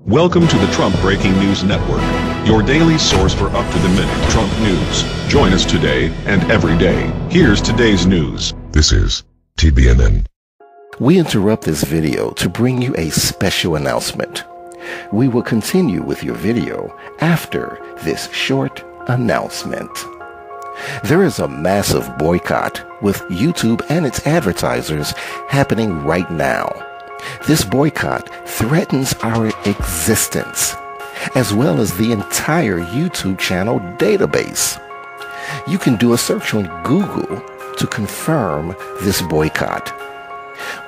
Welcome to the Trump Breaking News Network, your daily source for up-to-the-minute Trump news. Join us today and every day. Here's today's news. This is TBNN. We interrupt this video to bring you a special announcement. We will continue with your video after this short announcement. There is a massive boycott with YouTube and its advertisers happening right now. This boycott threatens our existence, as well as the entire YouTube channel database. You can do a search on Google to confirm this boycott.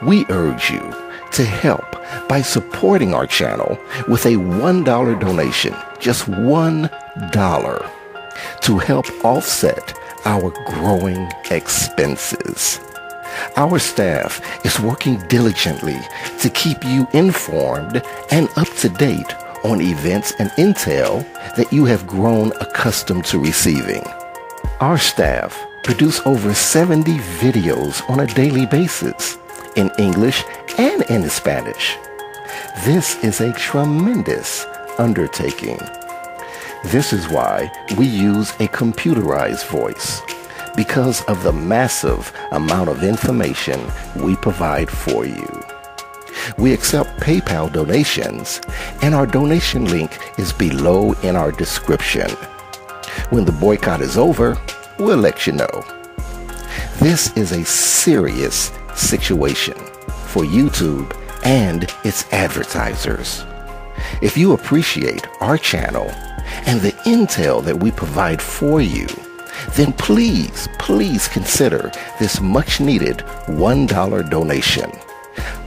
We urge you to help by supporting our channel with a $1 donation, just $1, to help offset our growing expenses. Our staff is working diligently to keep you informed and up to date on events and intel that you have grown accustomed to receiving. Our staff produce over 70 videos on a daily basis in English and in Spanish. This is a tremendous undertaking. This is why we use a computerized voice, because of the massive amount of information we provide for you. We accept PayPal donations, and our donation link is below in our description. When the boycott is over, we'll let you know. This is a serious situation for YouTube and its advertisers. If you appreciate our channel and the intel that we provide for you, then please consider this much-needed $1 donation.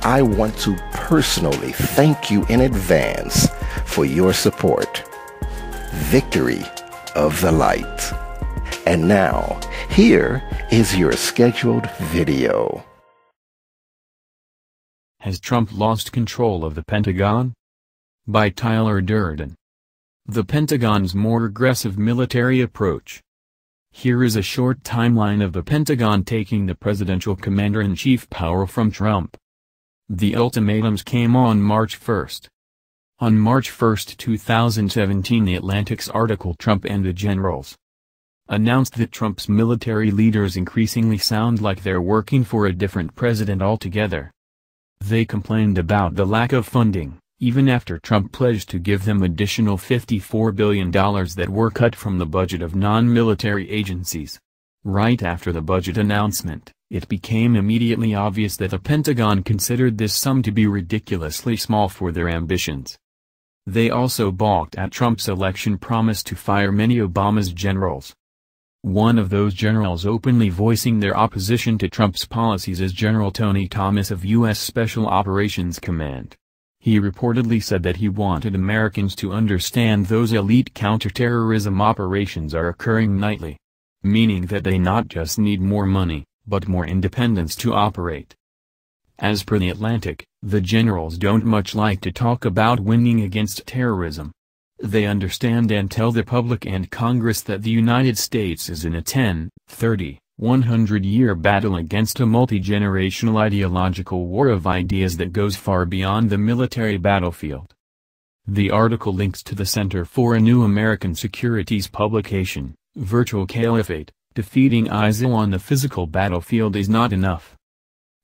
I want to personally thank you in advance for your support. Victory of the light. And now, here is your scheduled video. Has Trump lost control of the Pentagon? By Tyler Durden. The Pentagon's more aggressive military approach. Here is a short timeline of the Pentagon taking the presidential commander-in-chief power from Trump. The ultimatums came on March 1. On March 1, 2017, The Atlantic's article "Trump and the Generals" announced that Trump's military leaders increasingly sound like they're working for a different president altogether. They complained about the lack of funding, even after Trump pledged to give them additional $54 billion that were cut from the budget of non-military agencies. Right after the budget announcement, it became immediately obvious that the Pentagon considered this sum to be ridiculously small for their ambitions. They also balked at Trump's election promise to fire many of Obama's generals. One of those generals openly voicing their opposition to Trump's policies is General Tony Thomas of U.S. Special Operations Command. He reportedly said that he wanted Americans to understand those elite counterterrorism operations are occurring nightly. Meaning that they not just need more money, but more independence to operate. As per The Atlantic, the generals don't much like to talk about winning against terrorism. They understand and tell the public and Congress that the United States is in a 10, 30, 100-year battle against a multi-generational ideological war of ideas that goes far beyond the military battlefield. The article links to the Center for a New American Security's publication, Virtual Caliphate: Defeating ISIL on the Physical Battlefield is Not Enough.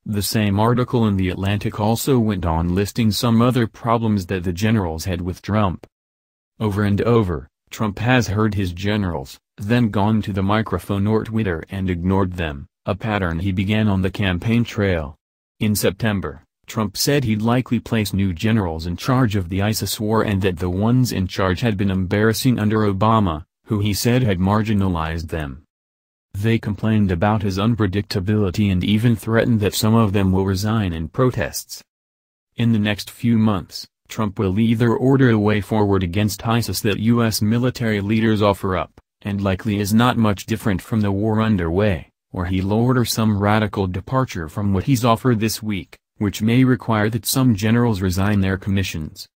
The same article in The Atlantic also went on listing some other problems that the generals had with Trump. Over and over, Trump has heard his generals, then gone to the microphone or Twitter and ignored them, a pattern he began on the campaign trail. In September, Trump said he'd likely place new generals in charge of the ISIS war and that the ones in charge had been embarrassing under Obama, who he said had marginalized them. They complained about his unpredictability and even threatened that some of them will resign in protests. In the next few months, Trump will either order a way forward against ISIS that U.S. military leaders offer up, and likely is not much different from the war underway, or he'll order some radical departure from what he's offered this week, which may require that some generals resign their commissions.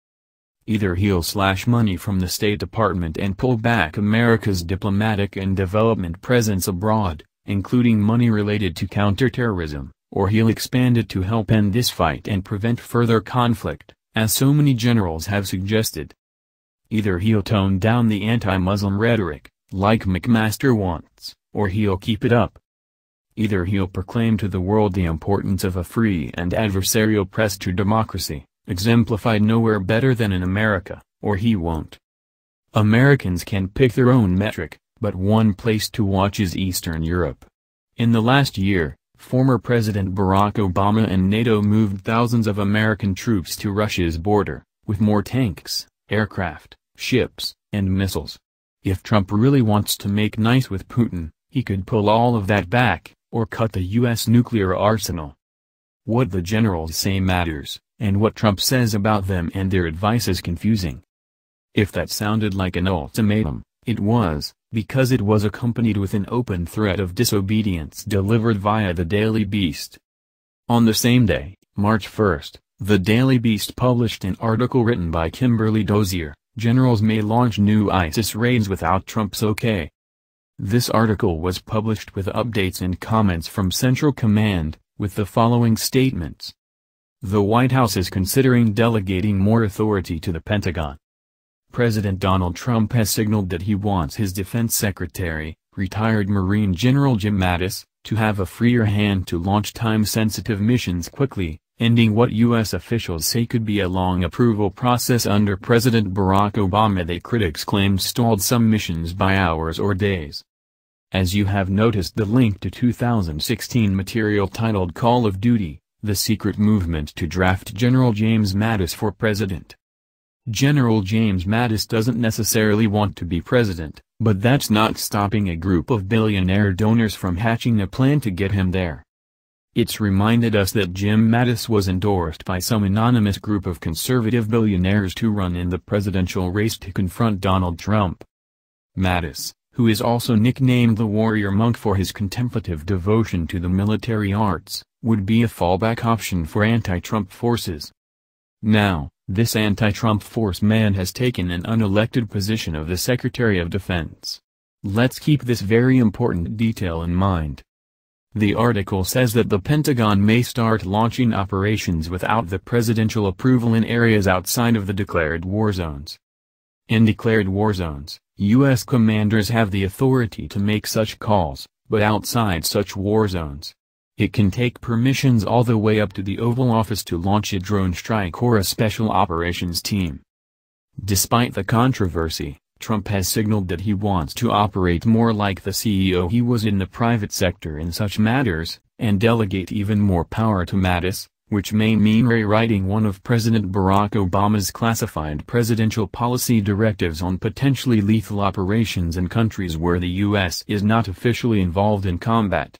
Either he'll slash money from the State Department and pull back America's diplomatic and development presence abroad, including money related to counterterrorism, or he'll expand it to help end this fight and prevent further conflict, as so many generals have suggested. Either he'll tone down the anti-Muslim rhetoric, like McMaster wants, or he'll keep it up. Either he'll proclaim to the world the importance of a free and adversarial press to democracy, exemplified nowhere better than in America, or he won't. Americans can pick their own metric, but one place to watch is Eastern Europe. In the last year, former President Barack Obama and NATO moved thousands of American troops to Russia's border, with more tanks, aircraft, ships, and missiles. If Trump really wants to make nice with Putin, he could pull all of that back, or cut the U.S. nuclear arsenal. What the generals say matters, and what Trump says about them and their advice is confusing. If that sounded like an ultimatum, it was, because it was accompanied with an open threat of disobedience delivered via the Daily Beast. On the same day, March 1st, the Daily Beast published an article written by Kimberly Dozier, "Generals May Launch New ISIS Raids Without Trump's OK." This article was published with updates and comments from Central Command, with the following statements. The White House is considering delegating more authority to the Pentagon. President Donald Trump has signaled that he wants his Defense Secretary, retired Marine General Jim Mattis, to have a freer hand to launch time-sensitive missions quickly, ending what U.S. officials say could be a long approval process under President Barack Obama that critics claimed stalled some missions by hours or days. As you have noticed, the link to 2016 material titled Call of Duty, the secret movement to draft General James Mattis for president. General James Mattis doesn't necessarily want to be president, but that's not stopping a group of billionaire donors from hatching a plan to get him there. It's reminded us that Jim Mattis was endorsed by some anonymous group of conservative billionaires to run in the presidential race to confront Donald Trump. Mattis, who is also nicknamed the Warrior Monk for his contemplative devotion to the military arts, would be a fallback option for anti-Trump forces. Now, this anti-Trump force man has taken an unelected position of the Secretary of Defense. Let's keep this very important detail in mind. The article says that the Pentagon may start launching operations without the presidential approval in areas outside of the declared war zones. In declared war zones, U.S. commanders have the authority to make such calls, but outside such war zones, it can take permissions all the way up to the Oval Office to launch a drone strike or a special operations team. Despite the controversy, Trump has signaled that he wants to operate more like the CEO he was in the private sector in such matters, and delegate even more power to Mattis, which may mean rewriting one of President Barack Obama's classified presidential policy directives on potentially lethal operations in countries where the U.S. is not officially involved in combat.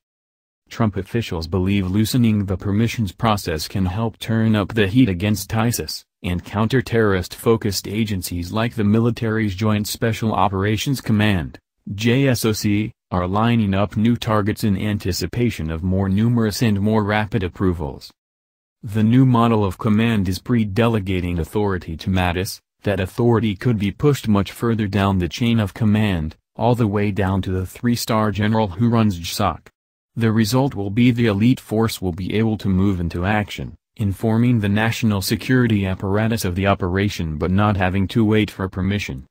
Trump officials believe loosening the permissions process can help turn up the heat against ISIS, and counter-terrorist-focused agencies like the military's Joint Special Operations Command, JSOC, are lining up new targets in anticipation of more numerous and more rapid approvals. The new model of command is pre-delegating authority to Mattis. That authority could be pushed much further down the chain of command, all the way down to the three-star general who runs JSOC. The result will be the elite force will be able to move into action, informing the national security apparatus of the operation but not having to wait for permission.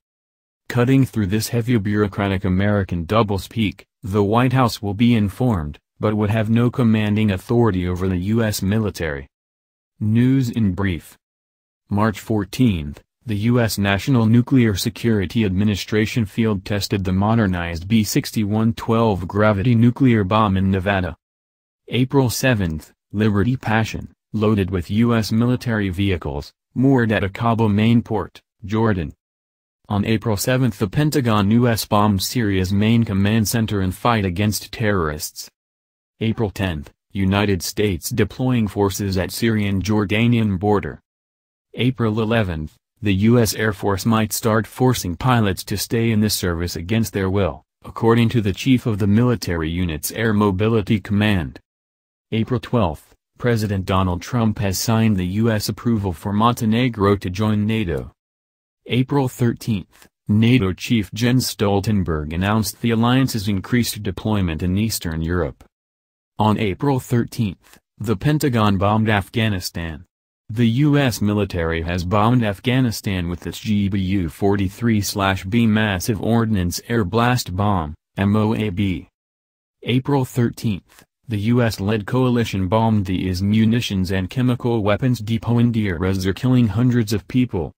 Cutting through this heavy bureaucratic American doublespeak, the White House will be informed, but would have no commanding authority over the U.S. military. News in brief. March 14, the U.S. National Nuclear Security Administration field-tested the modernized B-6112 gravity nuclear bomb in Nevada. April 7, Liberty Passion, loaded with U.S. military vehicles, moored at Aqaba main port, Jordan. On April 7 the Pentagon U.S. bombed Syria's main command center in fight against terrorists. April 10, United States deploying forces at Syrian-Jordanian border. April 11, the U.S. Air Force might start forcing pilots to stay in the service against their will, according to the chief of the military unit's Air Mobility Command. April 12, President Donald Trump has signed the U.S. approval for Montenegro to join NATO. April 13, NATO Chief Jens Stoltenberg announced the alliance's increased deployment in Eastern Europe. On April 13, the Pentagon bombed Afghanistan. The U.S. military has bombed Afghanistan with its GBU-43/B Massive Ordnance Air Blast Bomb, MOAB. April 13, the U.S.-led coalition bombed the IS munitions and chemical weapons depot in Deir ez-Zor, killing hundreds of people.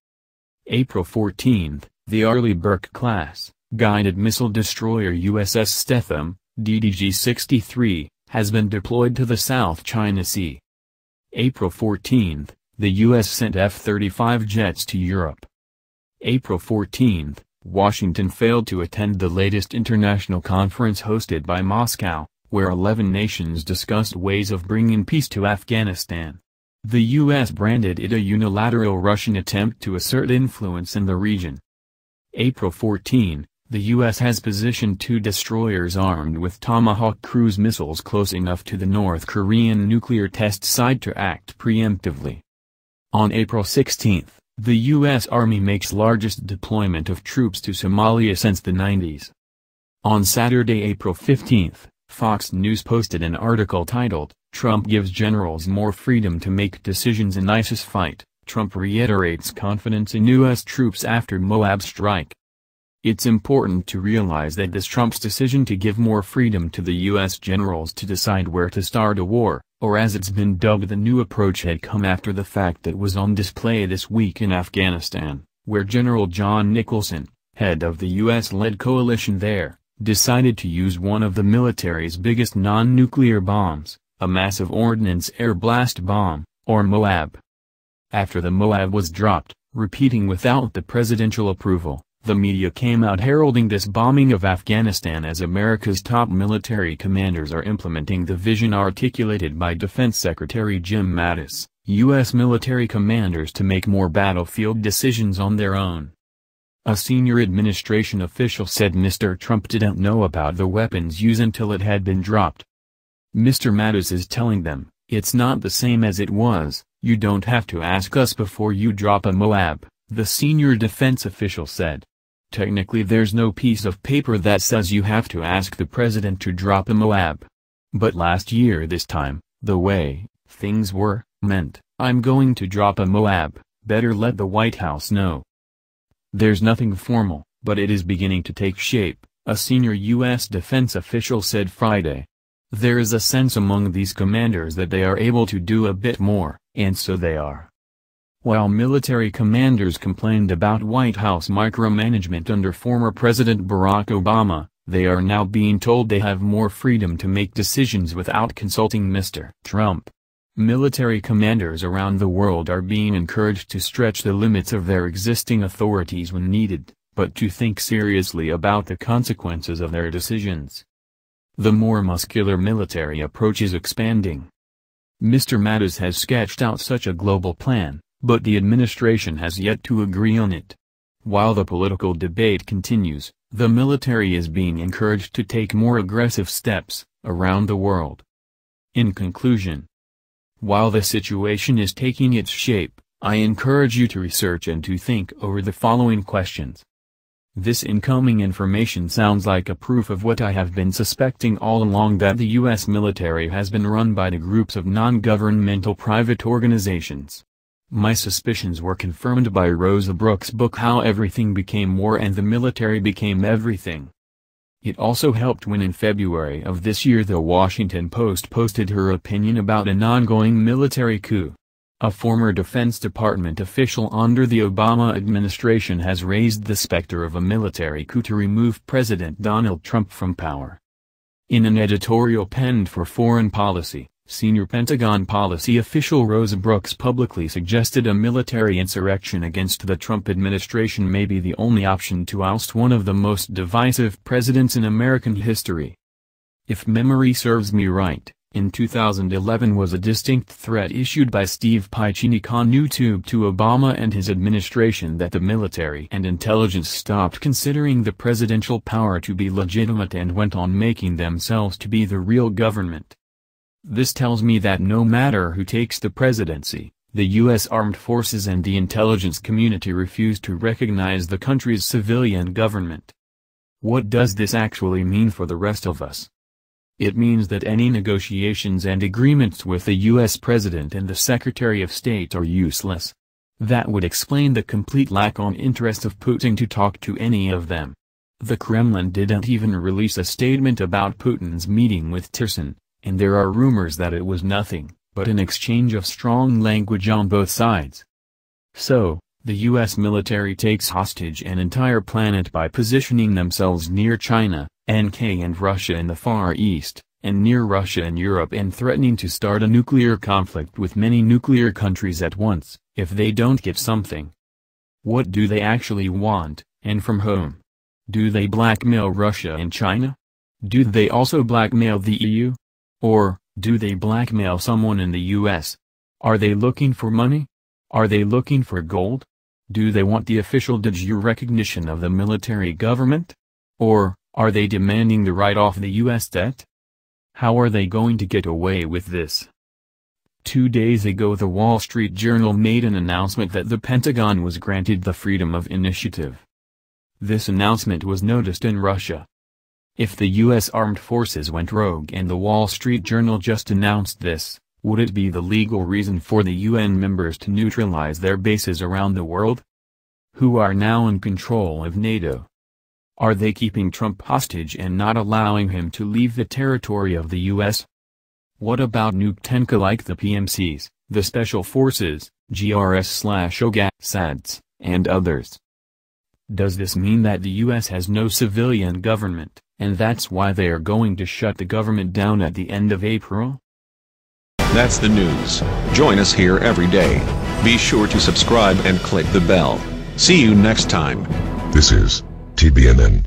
April 14, the Arleigh Burke-class, guided missile destroyer USS Stetham, DDG-63, has been deployed to the South China Sea. April 14, the U.S. sent F-35 jets to Europe. April 14, Washington failed to attend the latest international conference hosted by Moscow, where 11 nations discussed ways of bringing peace to Afghanistan. The U.S. branded it a unilateral Russian attempt to assert influence in the region. April 14, the U.S. has positioned 2 destroyers armed with Tomahawk cruise missiles close enough to the North Korean nuclear test site to act preemptively. On April 16, the U.S. Army makes largest deployment of troops to Somalia since the 90s. On Saturday, April 15, Fox News posted an article titled, "Trump Gives Generals More Freedom to Make Decisions in ISIS Fight, Trump Reiterates Confidence in U.S. Troops After Moab Strike." It's important to realize that this Trump's decision to give more freedom to the U.S. generals to decide where to start a war, or as it's been dubbed, the new approach, had come after the fact that was on display this week in Afghanistan, where General John Nicholson, head of the U.S.-led coalition there, decided to use one of the military's biggest non-nuclear bombs, a massive ordnance air blast bomb, or MOAB. After the MOAB was dropped, repeating without the presidential approval, the media came out heralding this bombing of Afghanistan as America's top military commanders are implementing the vision articulated by Defense Secretary Jim Mattis, U.S. military commanders to make more battlefield decisions on their own. A senior administration official said Mr. Trump didn't know about the weapons use until it had been dropped. Mr. Mattis is telling them, "It's not the same as it was, you don't have to ask us before you drop a MOAB," the senior defense official said. "Technically there's no piece of paper that says you have to ask the president to drop a MOAB. But last year this time, the way things were, meant, I'm going to drop a MOAB, better let the White House know." There's nothing formal, but it is beginning to take shape, a senior U.S. defense official said Friday. There is a sense among these commanders that they are able to do a bit more, and so they are. While military commanders complained about White House micromanagement under former President Barack Obama, they are now being told they have more freedom to make decisions without consulting Mr. Trump. Military commanders around the world are being encouraged to stretch the limits of their existing authorities when needed, but to think seriously about the consequences of their decisions. The more muscular military approach is expanding. Mr. Mattis has sketched out such a global plan, but the administration has yet to agree on it. While the political debate continues, the military is being encouraged to take more aggressive steps around the world. In conclusion, while the situation is taking its shape, I encourage you to research and to think over the following questions. This incoming information sounds like a proof of what I have been suspecting all along, that the U.S. military has been run by the groups of non-governmental private organizations. My suspicions were confirmed by Rosa Brooks' book How Everything Became War and the Military Became Everything. It also helped when in February of this year the Washington Post posted her opinion about an ongoing military coup. A former Defense Department official under the Obama administration has raised the specter of a military coup to remove President Donald Trump from power. In an editorial penned for Foreign Policy, senior Pentagon policy official Rosa Brooks publicly suggested a military insurrection against the Trump administration may be the only option to oust one of the most divisive presidents in American history. If memory serves me right, in 2011 was a distinct threat issued by Steve Pieczenik on YouTube to Obama and his administration that the military and intelligence stopped considering the presidential power to be legitimate and went on making themselves to be the real government. This tells me that no matter who takes the presidency, the U.S. armed forces and the intelligence community refuse to recognize the country's civilian government. What does this actually mean for the rest of us? It means that any negotiations and agreements with the US President and the Secretary of State are useless. That would explain the complete lack of interest of Putin to talk to any of them. The Kremlin didn't even release a statement about Putin's meeting with Tillerson, and there are rumors that it was nothing but an exchange of strong language on both sides. So, the US military takes hostage an entire planet by positioning themselves near China, NK and Russia in the Far East, and near Russia and Europe, and threatening to start a nuclear conflict with many nuclear countries at once, if they don't get something. What do they actually want, and from whom? Do they blackmail Russia and China? Do they also blackmail the EU? Or, do they blackmail someone in the US? Are they looking for money? Are they looking for gold? Do they want the official de jure recognition of the military government? Or, are they demanding the write-off the US debt? How are they going to get away with this? 2 days ago the Wall Street Journal made an announcement that the Pentagon was granted the freedom of initiative. This announcement was noticed in Russia. If the US armed forces went rogue and the Wall Street Journal just announced this, would it be the legal reason for the UN members to neutralize their bases around the world? Who are now in control of NATO? Are they keeping Trump hostage and not allowing him to leave the territory of the US? What about Nutenka like the PMCs, the Special Forces, GRS/OGASADs, and others? Does this mean that the US has no civilian government, and that's why they are going to shut the government down at the end of April? That's the news. Join us here every day. Be sure to subscribe and click the bell. See you next time. This is TBNN.